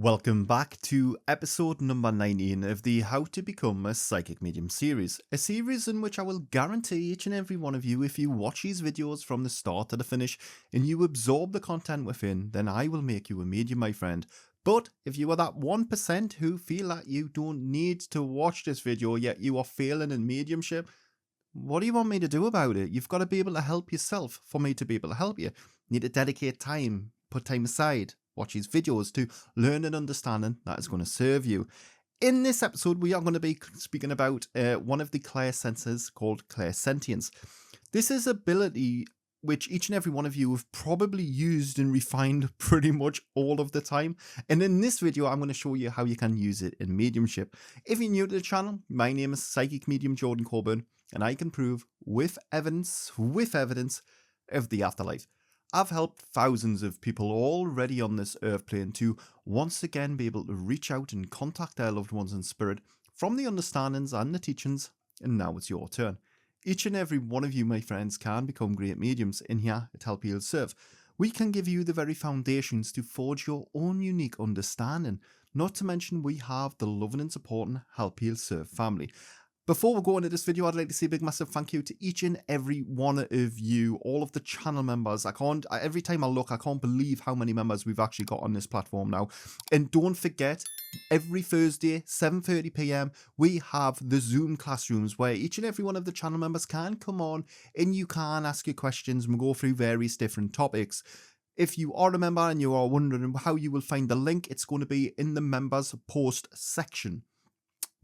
Welcome back to episode number 19 of the How to Become a Psychic Medium series. A series in which I will guarantee each and every one of you, if you watch these videos from the start to the finish and you absorb the content within, then I will make you a medium, my friend. But if you are that 1% who feel that you don't need to watch this video yet you are failing in mediumship, what do you want me to do about it? You've got to be able to help yourself for me to be able to help you. You need to dedicate time, put time aside, watch these videos to learn and understanding that is going to serve you. In this episode, we are going to be speaking about one of the clairsenses called Clairsentience. This is ability which each and every one of you have probably used and refined pretty much all of the time. And in this video, I'm going to show you how you can use it in mediumship. If you're new to the channel, my name is Psychic Medium Jordan Coburn, and I can prove with evidence of the afterlife. I've helped thousands of people already on this earth plane to once again be able to reach out and contact their loved ones in spirit from the understandings and the teachings, and now it's your turn. Each and every one of you, my friends, can become great mediums in here at Help Heal Serve. We can give you the very foundations to forge your own unique understanding, not to mention we have the loving and supporting Help Heal Serve family. Before we go into this video, I'd like to say a big massive thank you to each and every one of you, all of the channel members. Every time I look, I can't believe how many members we've actually got on this platform now. And don't forget, every Thursday, 7:30 p.m, we have the Zoom classrooms where each and every one of the channel members can come on and you can ask your questions and we'll go through various different topics. If you are a member and you are wondering how you will find the link, it's going to be in the members post section.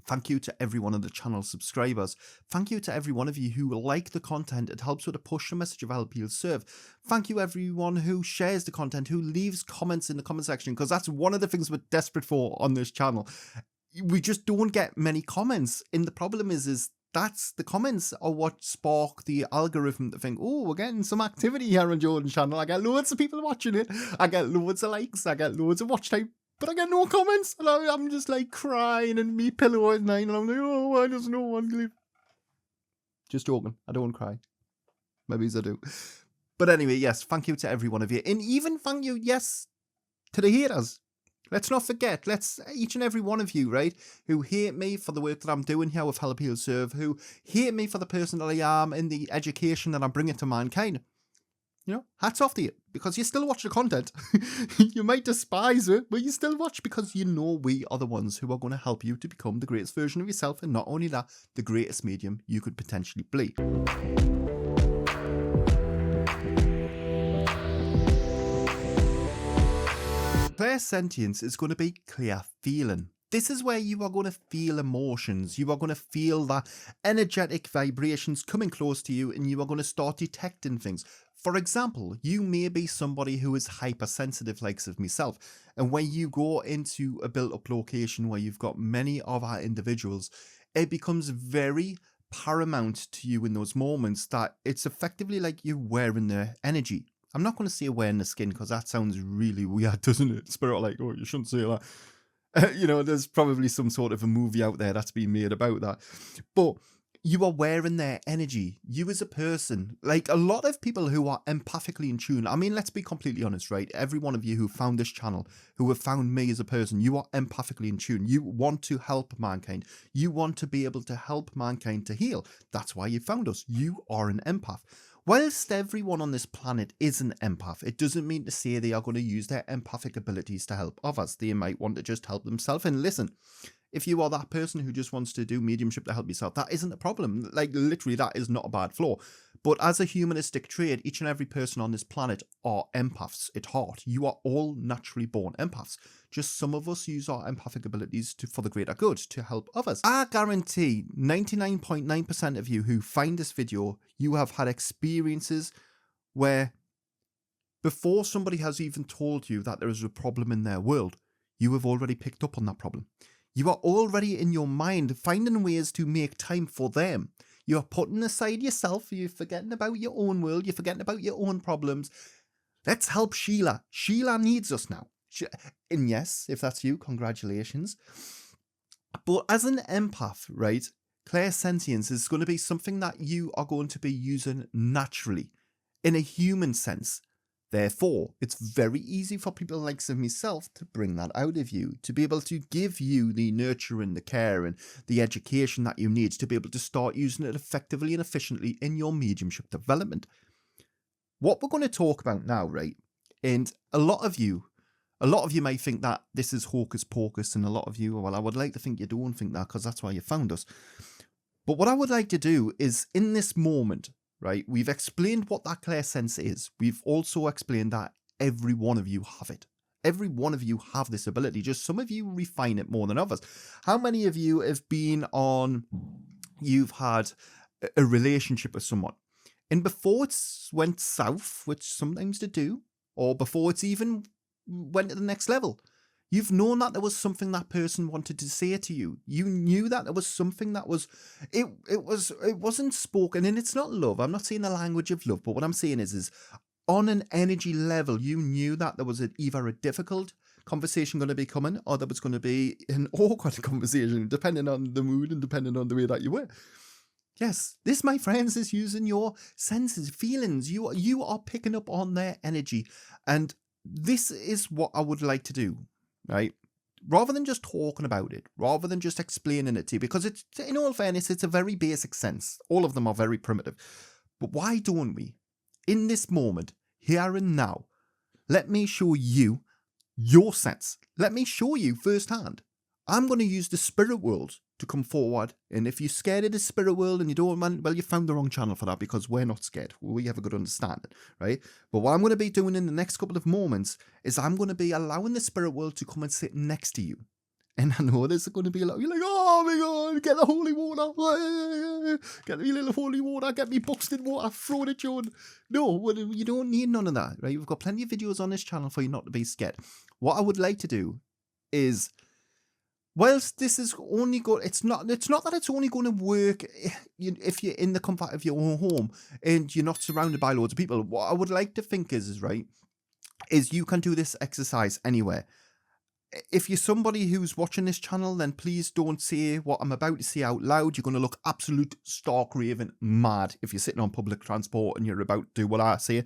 Thank you to every one of the channel subscribers. Thank you to every one of you who like the content. It helps with to push the message of Help Heal Serve. Thank you everyone who shares the content, who leaves comments in the comment section, because that's one of the things we're desperate for on this channel. We just don't get many comments, and the problem is that's the comments are what spark the algorithm to think, oh, we're getting some activity here on Jordan's channel. I get loads of people watching it. I get loads of likes. I get loads of watch time. But I get no comments, and I'm just like crying in me pillow at night, and I'm like, oh, why does no one leave? Just joking, I don't cry. Maybe I do. But anyway, yes, thank you to every one of you. And even thank you, yes, to the haters. Let's not forget, each and every one of you, right, who hate me for the work that I'm doing here with Help Heal Serve, who hate me for the person that I am in the education that I'm bringing to mankind. You know, hats off to you, because you still watch the content. You might despise it, but you still watch because you know we are the ones who are going to help you to become the greatest version of yourself, and not only that, the greatest medium you could potentially be. Clairsentience is going to be clear feeling. This is where you are going to feel emotions. You are going to feel that energetic vibrations coming close to you, and you are going to start detecting things. For example, you may be somebody who is hypersensitive, like myself, and when you go into a built-up location where you've got many of our individuals, it becomes very paramount to you in those moments that it's effectively like you're wearing their energy. I'm not going to say wearing the skin, because that sounds really weird, doesn't it? Spirit like, oh, you shouldn't say that. You know, there's probably some sort of a movie out there that's been made about that. But you are wearing their energy. You as a person, like a lot of people who are empathically in tune. I mean, let's be completely honest, right? Every one of you who found this channel, who have found me as a person, you are empathically in tune. You want to help mankind. You want to be able to help mankind to heal. That's why you found us. You are an empath. Whilst everyone on this planet is an empath, it doesn't mean to say they are going to use their empathic abilities to help others. They might want to just help themselves. And listen, if you are that person who just wants to do mediumship to help yourself, that isn't a problem. Like, literally, that is not a bad flaw. But as a humanistic trait, each and every person on this planet are empaths at heart. You are all naturally born empaths. Just some of us use our empathic abilities for the greater good, to help others. I guarantee 99.9% of you who find this video, you have had experiences where before somebody has even told you that there is a problem in their world, you have already picked up on that problem. You are already in your mind finding ways to make time for them. You're putting aside yourself. You're forgetting about your own world. You're forgetting about your own problems. Let's help Sheila. Sheila needs us now. And yes, if that's you, congratulations. But as an empath, right, clairsentience is going to be something that you are going to be using naturally in a human sense. Therefore, it's very easy for people like myself to bring that out of you, to be able to give you the nurture and the care and the education that you need to be able to start using it effectively and efficiently in your mediumship development. What we're going to talk about now, right? And a lot of you may think that this is hocus pocus, and a lot of you, well, I would like to think you don't think that because that's why you found us. But what I would like to do is, in this moment, right, we've explained what that clairsense is. We've also explained that every one of you have it. Every one of you have this ability. Just some of you refine it more than others. How many of you have you've had a relationship with someone, and before it's went south, which sometimes they do, or before it's even went to the next level, you've known that there was something that person wanted to say to you. You knew that there was something that was, it wasn't spoken, and it's not love. I'm not saying the language of love, but what I'm saying is on an energy level, you knew that there was either a difficult conversation going to be coming, or there was going to be an awkward conversation, depending on the mood and depending on the way that you were. Yes, this, my friends, is using your senses, feelings. You are picking up on their energy, and this is what I would like to do. Right? Rather than just talking about it, rather than just explaining it to you, because it's, in all fairness, it's a very basic sense. All of them are very primitive. But why don't we, in this moment, here and now, let me show you your sense. Let me show you firsthand. I'm going to use the spirit world to come forward. And if you're scared of the spirit world and you don't want, well, you found the wrong channel for that, because we're not scared. We have a good understanding, right? But what I'm going to be doing in the next couple of moments is I'm going to be allowing the spirit world to come and sit next to you. And I know there's going to be a lot, you're like, oh my God, get the holy water, get me little holy water, get me buxted water, throw it at you. No, you don't need none of that, right? We've got plenty of videos on this channel for you not to be scared. What I would like to do is, whilst this is only good, it's not that it's only going to work if you're in the comfort of your own home and you're not surrounded by loads of people. What I would like to think is you can do this exercise anywhere. If you're somebody who's watching this channel, then please don't say what I'm about to say out loud. You're going to look absolute stark raving mad if you're sitting on public transport and you're about to do what I say.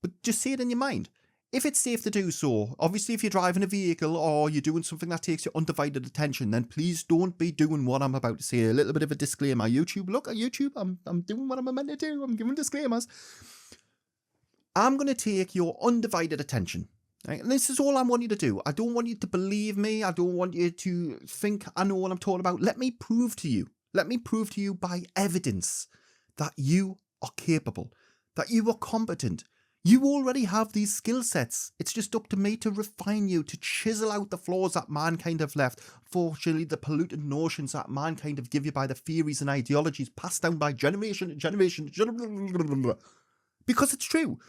But just say it in your mind. If it's safe to do so, obviously if you're driving a vehicle or you're doing something that takes your undivided attention, then please don't be doing what I'm about to say. A little bit of a disclaimer. YouTube, look at YouTube, I'm doing what I'm meant to do. I'm giving disclaimers. I'm going to take your undivided attention. Right? And this is all I want you to do. I don't want you to believe me. I don't want you to think I know what I'm talking about. Let me prove to you. Let me prove to you by evidence that you are capable, that you are competent. You already have these skill sets. It's just up to me to refine you, to chisel out the flaws that mankind have left. Fortunately, the polluted notions that mankind have given you by the theories and ideologies passed down by generation to generation. Because it's true.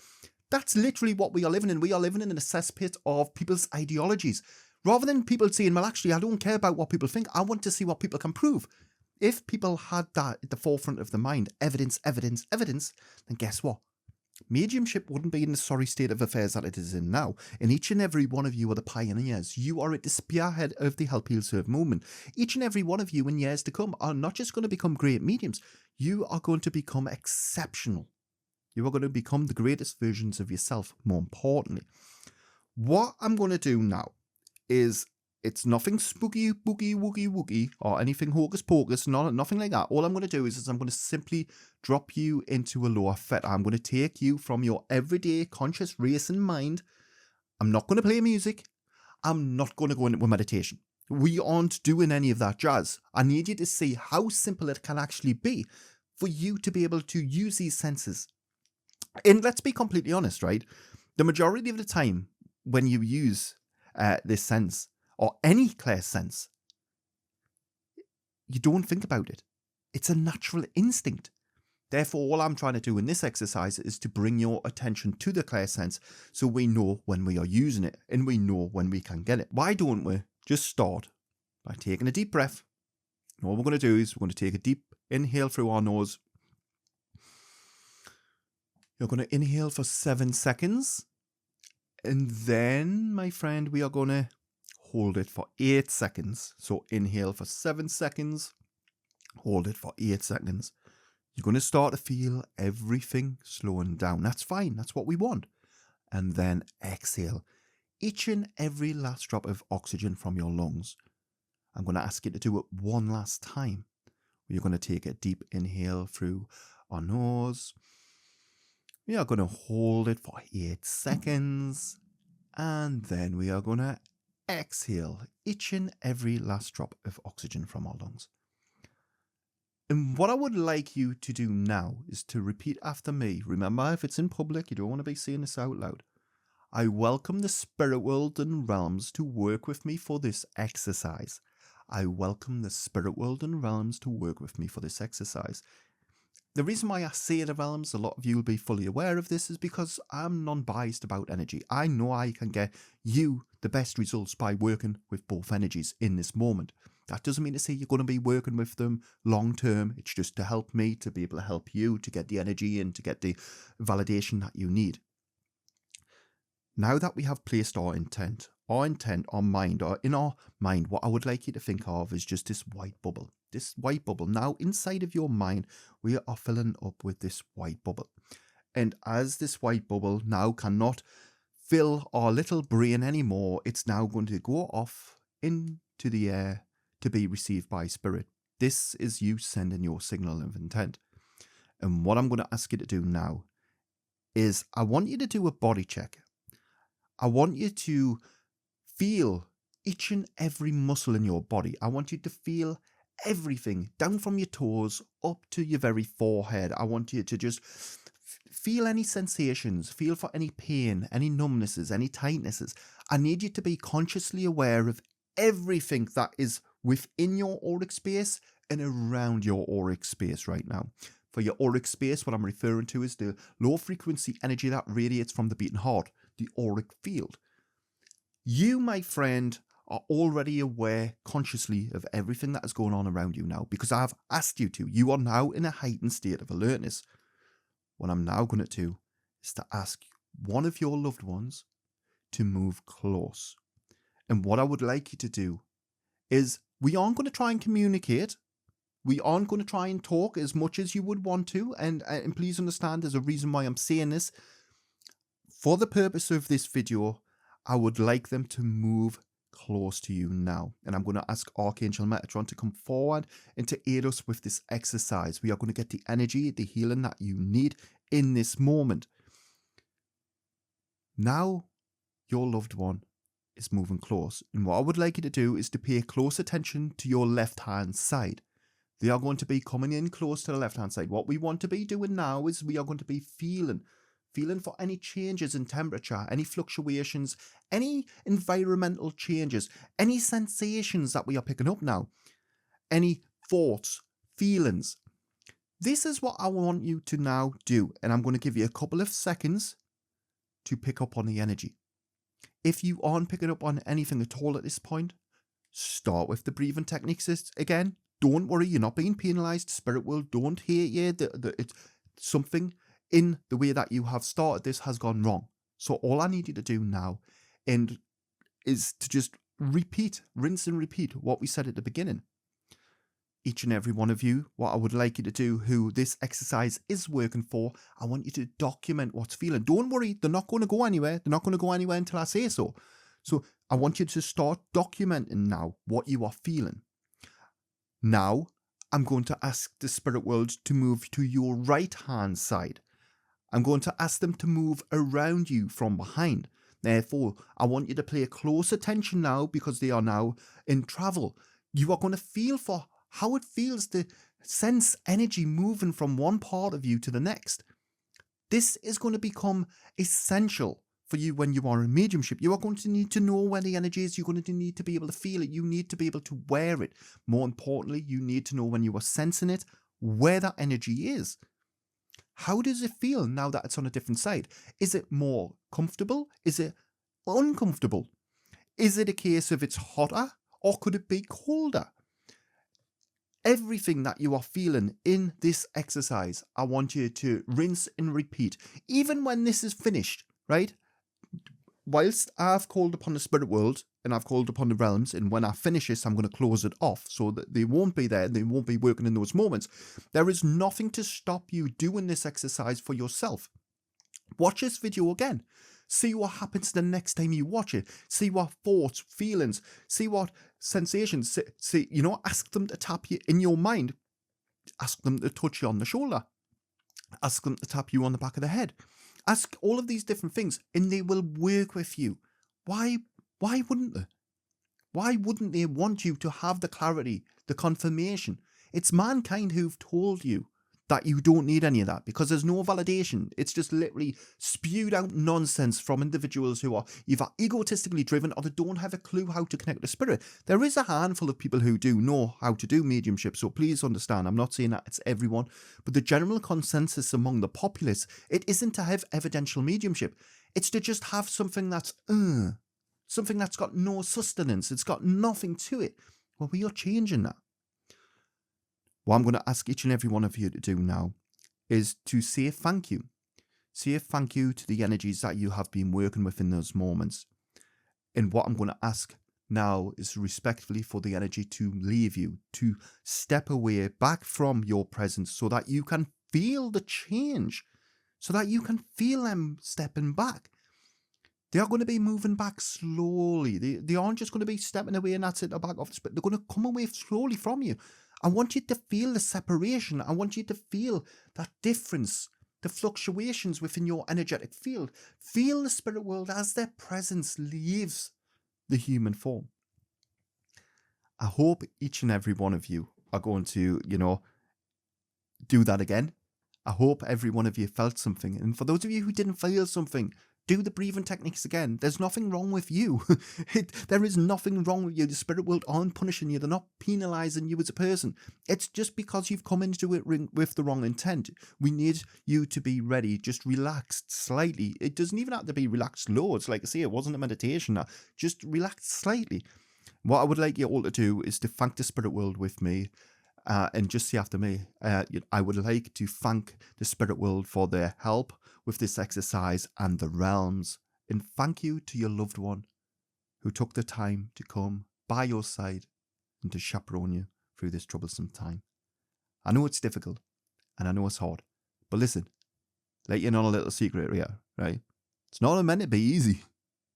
That's literally what we are living in. We are living in a cesspit of people's ideologies. Rather than people saying, well, actually, I don't care about what people think. I want to see what people can prove. If people had that at the forefront of the mind, evidence, evidence, evidence, then guess what? Mediumship wouldn't be in the sorry state of affairs that it is in now, and each and every one of you are the pioneers. You are at the spearhead of the Help Heal Serve movement. Each and every one of you in years to come are not just going to become great mediums, you are going to become exceptional. You are going to become the greatest versions of yourself, more importantly. What I'm going to do now is, it's nothing spooky, boogie, woogie, woogie, or anything hocus pocus, nothing like that. All I'm going to do is I'm going to simply drop you into a lower theta. I'm going to take you from your everyday conscious racing mind. I'm not going to play music. I'm not going to go into meditation. We aren't doing any of that jazz. I need you to see how simple it can actually be for you to be able to use these senses. And let's be completely honest, right? The majority of the time when you use this sense, or any clairsense, you don't think about it. It's a natural instinct. Therefore, all I'm trying to do in this exercise is to bring your attention to the clairsense so we know when we are using it and we know when we can get it. Why don't we just start by taking a deep breath? And all we're going to do is we're going to take a deep inhale through our nose. You're going to inhale for 7 seconds. And then, my friend, we are going to hold it for 8 seconds. So inhale for 7 seconds, hold it for 8 seconds. You're going to start to feel everything slowing down. That's fine. That's what we want. and then exhale each and every last drop of oxygen from your lungs. I'm going to ask you to do it one last time. You're going to take a deep inhale through our nose. We are going to hold it for 8 seconds. And then we are going to exhale each and every last drop of oxygen from our lungs. And what I would like you to do now is to repeat after me. Remember, if it's in public, you don't want to be saying this out loud. I welcome the spirit world and realms to work with me for this exercise. I welcome the spirit world and realms to work with me for this exercise. The reason why I say the realms, a lot of you will be fully aware of this, is because I'm non-biased about energy. I know I can get you the best results by working with both energies in this moment. That doesn't mean to say you're going to be working with them long term. It's just to help me, to be able to help you, to get the energy and to get the validation that you need. Now that we have placed our intent, our mind, or in our mind, what I would like you to think of is just this white bubble. This white bubble. Now, inside of your mind, we are filling up with this white bubble. And as this white bubble now cannot fill our little brain anymore, it's now going to go off into the air to be received by spirit. This is you sending your signal of intent. And what I'm going to ask you to do now is I want you to do a body check. I want you to feel each and every muscle in your body. I want you to feel everything down from your toes up to your very forehead. I want you to just feel any sensations, feel for any pain, any numbnesses, any tightnesses. I need you to be consciously aware of everything that is within your auric space and around your auric space right now. For your auric space, what I'm referring to is the low frequency energy that radiates from the beating heart, the auric field. You, my friend, are already aware consciously of everything that is going on around you now because I've asked you to. You are now in a heightened state of alertness. What I'm now going to do is to ask one of your loved ones to move close. And what I would like you to do is we aren't going to try and communicate. We aren't going to try and talk as much as you would want to. And please understand there's a reason why I'm saying this. For the purpose of this video, I would like them to move close to you now. And I'm going to ask Archangel Metatron to come forward and to aid us with this exercise. We are going to get the energy, the healing that you need in this moment. Now, your loved one is moving close. And what I would like you to do is to pay close attention to your left-hand side. They are going to be coming in close to the left-hand side. What we want to be doing now is we are going to be feeling for any changes in temperature, any fluctuations, any environmental changes, any sensations that we are picking up now, any thoughts, feelings. This is what I want you to now do. And I'm going to give you a couple of seconds to pick up on the energy. If you aren't picking up on anything at all at this point, start with the breathing techniques again. Don't worry, you're not being penalized. Spirit world don't hate you. It's something in the way that you have started this has gone wrong. So all I need you to do now is to just rinse and repeat what we said at the beginning. Each and every one of you, what I would like you to do, who this exercise is working for, I want you to document what's feeling. Don't worry, they're not going to go anywhere. They're not going to go anywhere until I say so. So I want you to start documenting now what you are feeling. Now, I'm going to ask the spirit world to move to your right-hand side. I'm going to ask them to move around you from behind. Therefore, I want you to pay close attention now because they are now in travel. You are going to feel for how it feels to sense energy moving from one part of you to the next. This is going to become essential for you when you are in mediumship. You are going to need to know where the energy is. You're going to need to be able to feel it. You need to be able to wear it. More importantly, you need to know when you are sensing it, where that energy is. How does it feel now that it's on a different side? Is it more comfortable? Is it uncomfortable? Is it a case of it's hotter or could it be colder? Everything that you are feeling in this exercise, I want you to rinse and repeat. Even when this is finished, right? Whilst I've called upon the spirit world and I've called upon the realms, and when I finish this, I'm going to close it off so that they won't be there and they won't be working in those moments. There is nothing to stop you doing this exercise for yourself. Watch this video again. See what happens the next time you watch it. See what thoughts, feelings, see what sensations, see, ask them to tap you in your mind. Ask them to touch you on the shoulder. Ask them to tap you on the back of the head. Ask all of these different things and they will work with you. Why wouldn't they? Why wouldn't they want you to have the clarity, the confirmation? It's mankind who've told you that you don't need any of that because there's no validation. It's just literally spewed out nonsense from individuals who are either egotistically driven or they don't have a clue how to connect with spirit. There is a handful of people who do know how to do mediumship, so please understand, I'm not saying that it's everyone, but the general consensus among the populace, it isn't to have evidential mediumship. It's to just have something that's something that's got no sustenance. It's got nothing to it. Well, we are changing that. What I'm going to ask each and every one of you to do now is to say thank you. Say thank you to the energies that you have been working with in those moments. And what I'm going to ask now is respectfully for the energy to leave you, to step away back from your presence so that you can feel the change, so that you can feel them stepping back. They are going to be moving back slowly. They aren't just going to be stepping away and that's it, they're back off the spit. They're going to come away slowly from you. I want you to feel the separation. I want you to feel that difference, the fluctuations within your energetic field. Feel the spirit world as their presence leaves the human form. I hope each and every one of you are going to, do that again. I hope every one of you felt something. And for those of you who didn't feel something, do the breathing techniques again. There's nothing wrong with you. There is nothing wrong with you. The spirit world aren't punishing you. They're not penalizing you as a person. It's just because you've come into it with the wrong intent. We need you to be ready, just relaxed slightly. It doesn't even have to be relaxed loads. Like I say, it wasn't a meditation. Just relax slightly. What I would like you all to do is to thank the spirit world with me. And just say after me, I would like to thank the spirit world for their help with this exercise and the realms. And thank you to your loved one who took the time to come by your side and to chaperone you through this troublesome time. I know it's difficult and I know it's hard, but listen, let you know a little secret here, right? It's not meant to be easy.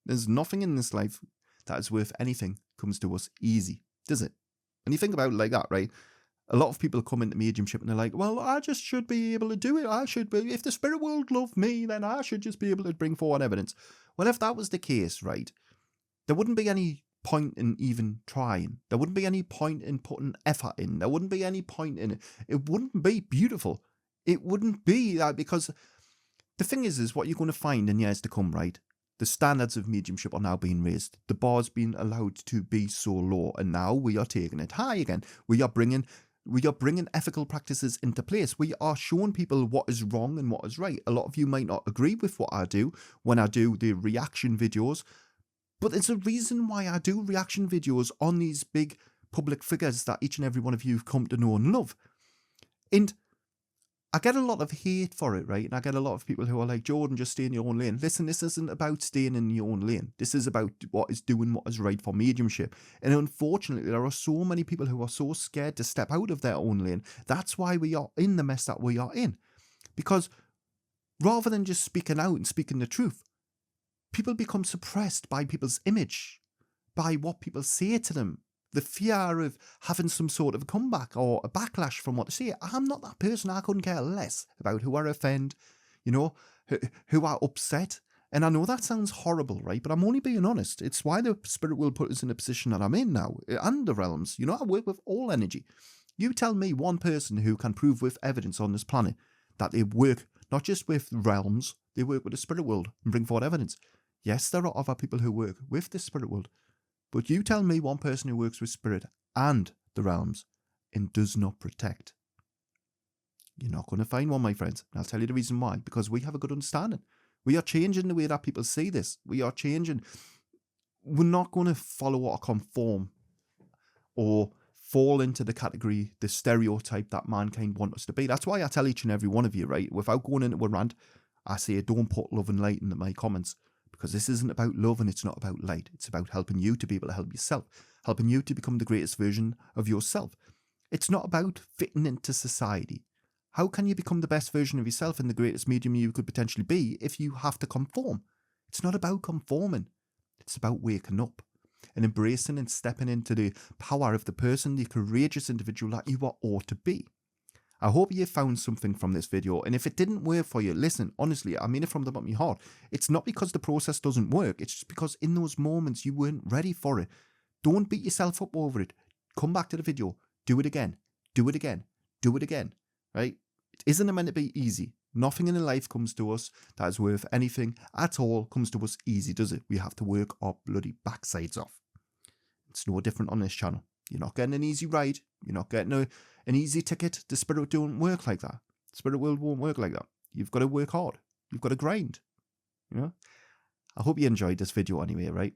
There's nothing in this life that is worth anything comes to us easy, does it? And you think about it like that, right? A lot of people come into mediumship and they're like, well, I just should be able to do it. If the spirit world loved me, then I should just be able to bring forward evidence. Well, if that was the case, right, there wouldn't be any point in even trying. There wouldn't be any point in putting effort in. There wouldn't be any point in it. It wouldn't be beautiful. It wouldn't be that, because the thing is what you're going to find in years to come, right? The standards of mediumship are now being raised. The bar's been allowed to be so low, and now we are taking it high again. We are bringing ethical practices into place. We are showing people what is wrong and what is right. A lot of you might not agree with what I do when I do the reaction videos, but there's a reason why I do reaction videos on these big public figures that each and every one of you have come to know and love. And I get a lot of hate for it, right? And I get a lot of people who are like, Jordan, just stay in your own lane. Listen, this isn't about staying in your own lane. This is about what is right for mediumship. And unfortunately, there are so many people who are so scared to step out of their own lane. That's why we are in the mess that we are in. Because rather than just speaking out and speaking the truth, people become suppressed by people's image, by what people say to them. The fear of having some sort of comeback or a backlash from what they say. I'm not that person. I couldn't care less about who I offend, who I upset. And I know that sounds horrible, right? But I'm only being honest. It's why the spirit will put us in a position that I'm in now, and the realms. I work with all energy. You tell me one person who can prove with evidence on this planet that they work not just with realms, they work with the spirit world and bring forward evidence. Yes, there are other people who work with the spirit world. But you tell me one person who works with spirit and the realms and does not protect. You're not going to find one, my friends. And I'll tell you the reason why. Because we have a good understanding. We are changing the way that people see this. We are changing. We're not going to follow or conform or fall into the category, the stereotype that mankind want us to be. That's why I tell each and every one of you, right, without going into a rant, I say don't put love and light into my comments. Because this isn't about love and it's not about light. It's about helping you to be able to help yourself. Helping you to become the greatest version of yourself. It's not about fitting into society. How can you become the best version of yourself and the greatest medium you could potentially be if you have to conform? It's not about conforming. It's about waking up and embracing and stepping into the power of the person, the courageous individual that you are ought to be. I hope you found something from this video, and if it didn't work for you, listen, honestly, I mean it from the bottom of my heart. It's not because the process doesn't work, it's just because in those moments you weren't ready for it. Don't beat yourself up over it. Come back to the video, do it again, do it again, do it again, right? It isn't meant to be easy. Nothing in life comes to us that is worth anything at all comes to us easy, does it? We have to work our bloody backsides off. It's no different on this channel. You're not getting an easy ride. You're not getting an easy ticket. The spirit don't work like that. The spirit world won't work like that. You've got to work hard. You've got to grind. You know? I hope you enjoyed this video anyway, right?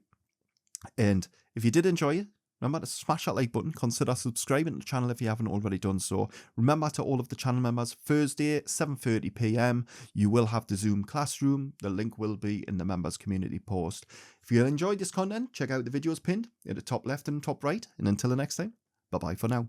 And if you did enjoy it, remember to smash that like button. Consider subscribing to the channel if you haven't already done so. Remember, to all of the channel members, Thursday, 7:30 p.m, you will have the Zoom classroom. The link will be in the members community post. If you enjoyed this content, check out the videos pinned in the top left and top right. And until the next time, bye-bye for now.